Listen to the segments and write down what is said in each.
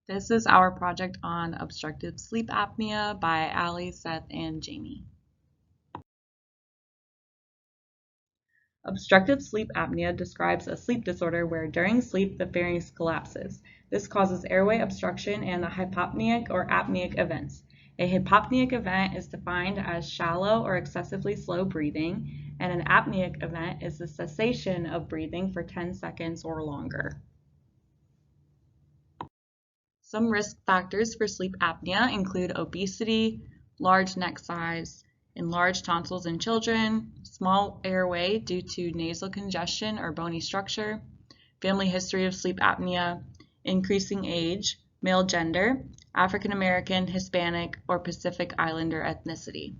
This is our project on obstructive sleep apnea by Allie, Seth, and Jamie. Obstructive sleep apnea describes a sleep disorder where during sleep the pharynx collapses. This causes airway obstruction and the hypopneic or apneic events. A hypopneic event is defined as shallow or excessively slow breathing, and an apneic event is the cessation of breathing for 10 seconds or longer. Some risk factors for sleep apnea include obesity, large neck size, enlarged tonsils in children, small airway due to nasal congestion or bony structure, family history of sleep apnea, increasing age, male gender, African American, Hispanic, or Pacific Islander ethnicity.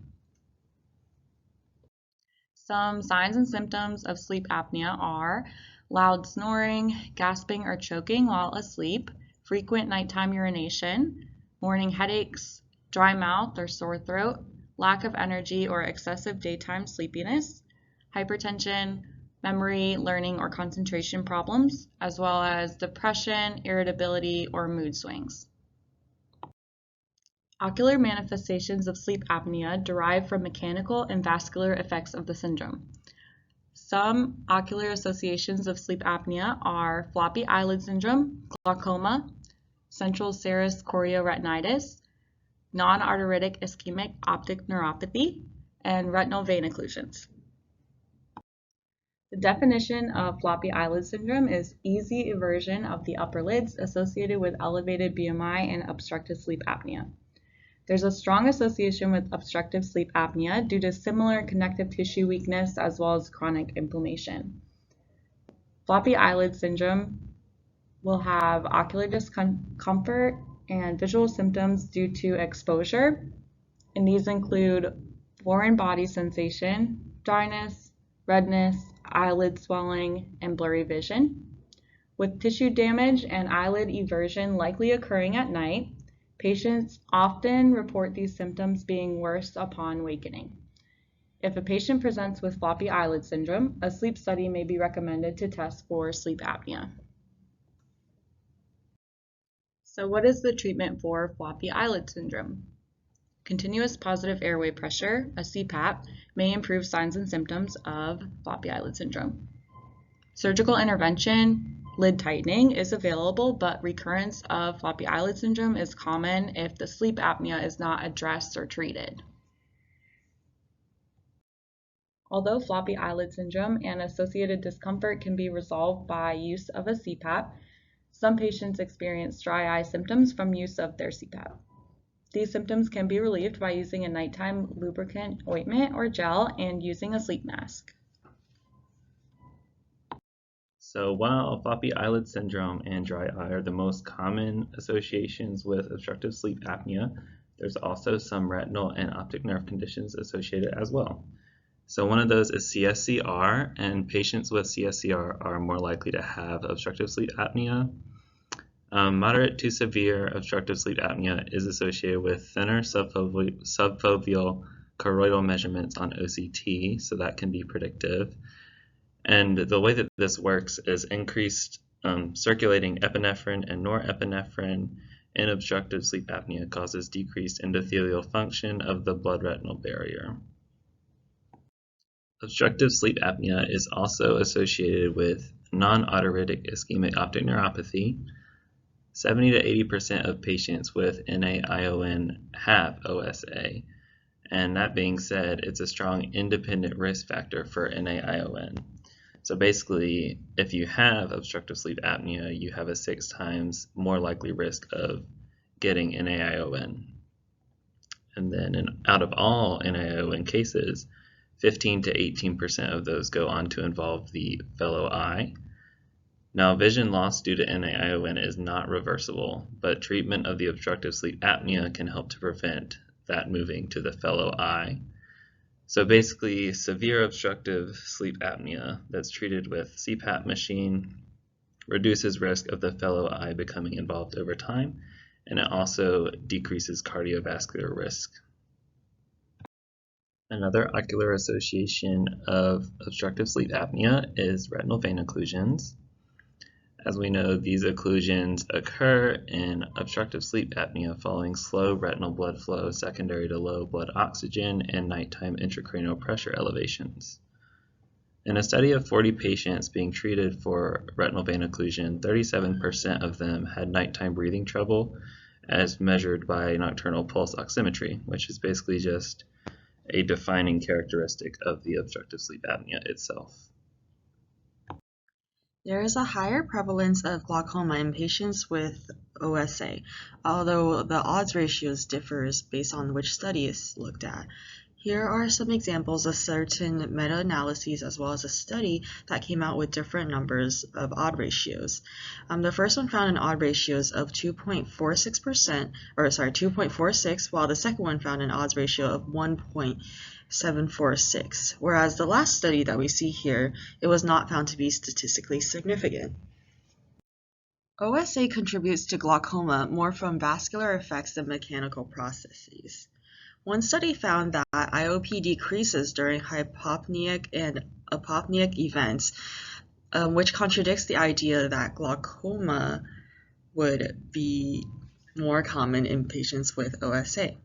Some signs and symptoms of sleep apnea are loud snoring, gasping or choking while asleep, frequent nighttime urination, morning headaches, dry mouth or sore throat, lack of energy or excessive daytime sleepiness, hypertension, memory, learning, or concentration problems, as well as depression, irritability, or mood swings. Ocular manifestations of sleep apnea derive from mechanical and vascular effects of the syndrome. Some ocular associations of sleep apnea are floppy eyelid syndrome, glaucoma, central serous chorioretinitis, non-arteritic ischemic optic neuropathy, and retinal vein occlusions. The definition of floppy eyelid syndrome is easy eversion of the upper lids associated with elevated BMI and obstructive sleep apnea. There's a strong association with obstructive sleep apnea due to similar connective tissue weakness as well as chronic inflammation. Floppy eyelid syndrome will have ocular discomfort and visual symptoms due to exposure, and these include foreign body sensation, dryness, redness, eyelid swelling, and blurry vision. With tissue damage and eyelid eversion likely occurring at night, patients often report these symptoms being worse upon wakening. If a patient presents with floppy eyelid syndrome, a sleep study may be recommended to test for sleep apnea. So what is the treatment for floppy eyelid syndrome? Continuous positive airway pressure, a CPAP, may improve signs and symptoms of floppy eyelid syndrome. Surgical intervention, lid tightening, is available, but recurrence of floppy eyelid syndrome is common if the sleep apnea is not addressed or treated. Although floppy eyelid syndrome and associated discomfort can be resolved by use of a CPAP, some patients experience dry eye symptoms from use of their CPAP. These symptoms can be relieved by using a nighttime lubricant ointment or gel and using a sleep mask. So while floppy eyelid syndrome and dry eye are the most common associations with obstructive sleep apnea, there's also some retinal and optic nerve conditions associated as well. So one of those is CSCR, and patients with CSCR are more likely to have obstructive sleep apnea. Moderate to severe obstructive sleep apnea is associated with thinner subfoveal choroidal measurements on OCT, so that can be predictive. And the way that this works is increased circulating epinephrine and norepinephrine in obstructive sleep apnea causes decreased endothelial function of the blood-retinal barrier. Obstructive sleep apnea is also associated with non-arteritic ischemic optic neuropathy. 70 to 80% of patients with NAION have OSA, and that being said, it's a strong independent risk factor for NAION. So basically, if you have obstructive sleep apnea, you have a 6 times more likely risk of getting NAION. And then out of all NAION cases, 15 to 18% of those go on to involve the fellow eye. Now, vision loss due to NAION is not reversible, but treatment of the obstructive sleep apnea can help to prevent that moving to the fellow eye. So basically, severe obstructive sleep apnea that's treated with CPAP machine reduces risk of the fellow eye becoming involved over time, and it also decreases cardiovascular risk. Another ocular association of obstructive sleep apnea is retinal vein occlusions. As we know, these occlusions occur in obstructive sleep apnea following slow retinal blood flow secondary to low blood oxygen and nighttime intracranial pressure elevations. In a study of 40 patients being treated for retinal vein occlusion, 37% of them had nighttime breathing trouble as measured by nocturnal pulse oximetry, which is basically just a defining characteristic of the obstructive sleep apnea itself. There is a higher prevalence of glaucoma in patients with OSA, although the odds ratios differs based on which study is looked at. Here are some examples of certain meta-analyses as well as a study that came out with different numbers of odd ratios. The first one found an odd ratios of 2.46, while the second one found an odds ratio of 1.746, whereas the last study that we see here, it was not found to be statistically significant. OSA contributes to glaucoma more from vascular effects than mechanical processes. One study found that IOP decreases during hypopneic and apopneic events, which contradicts the idea that glaucoma would be more common in patients with OSA.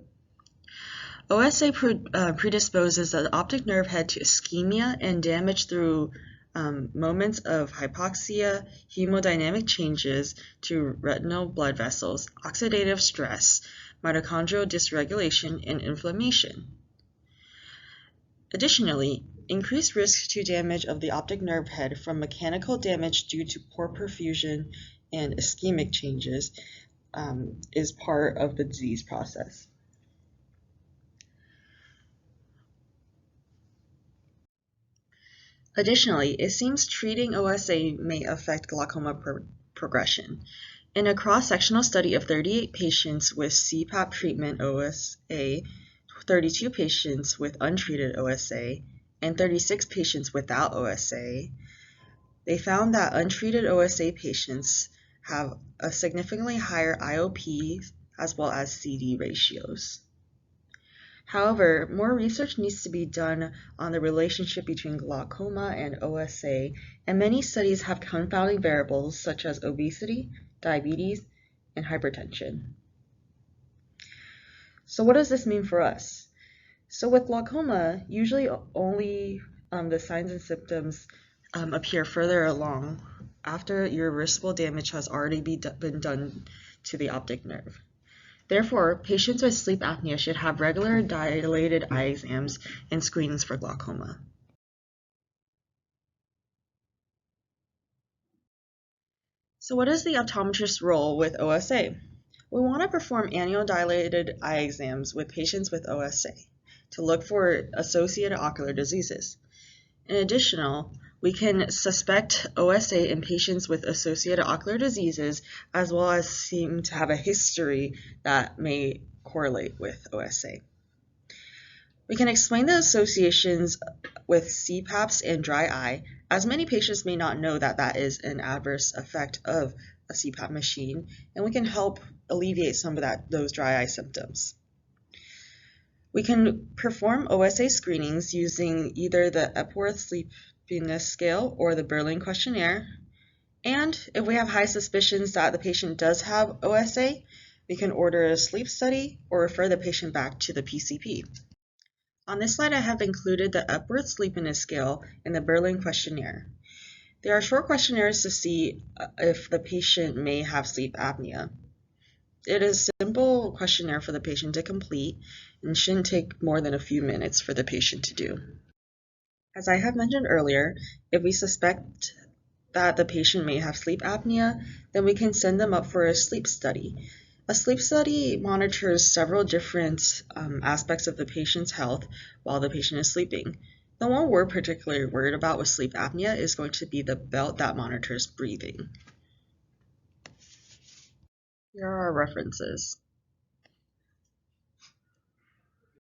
OSA predisposes the optic nerve head to ischemia and damage through moments of hypoxia, hemodynamic changes to retinal blood vessels, oxidative stress, mitochondrial dysregulation, and inflammation. Additionally, increased risk to damage of the optic nerve head from mechanical damage due to poor perfusion and ischemic changes is part of the disease process. Additionally, it seems treating OSA may affect glaucoma progression. In a cross-sectional study of 38 patients with CPAP treatment OSA, 32 patients with untreated OSA, and 36 patients without OSA, they found that untreated OSA patients have a significantly higher IOP as well as CD ratios. However, more research needs to be done on the relationship between glaucoma and OSA, and many studies have confounding variables such as obesity, diabetes, and hypertension. So what does this mean for us? So with glaucoma, usually only the signs and symptoms appear further along after irreversible damage has already been done to the optic nerve. Therefore, patients with sleep apnea should have regular dilated eye exams and screenings for glaucoma. So what is the optometrist's role with OSA? We want to perform annual dilated eye exams with patients with OSA to look for associated ocular diseases. In addition, we can suspect OSA in patients with associated ocular diseases as well as seem to have a history that may correlate with OSA. We can explain the associations with CPAPs and dry eye, as many patients may not know that that is an adverse effect of a CPAP machine, and we can help alleviate some of those dry eye symptoms. We can perform OSA screenings using either the Epworth Sleepiness Scale or the Berlin Questionnaire, and if we have high suspicions that the patient does have OSA, we can order a sleep study or refer the patient back to the PCP. On this slide, I have included the Epworth Sleepiness Scale and the Berlin Questionnaire. They are short questionnaires to see if the patient may have sleep apnea. It is a simple questionnaire for the patient to complete and shouldn't take more than a few minutes for the patient to do. As I have mentioned earlier, if we suspect that the patient may have sleep apnea, then we can send them up for a sleep study. A sleep study monitors several different aspects of the patient's health while the patient is sleeping. The one we're particularly worried about with sleep apnea is going to be the belt that monitors breathing. Here are our references.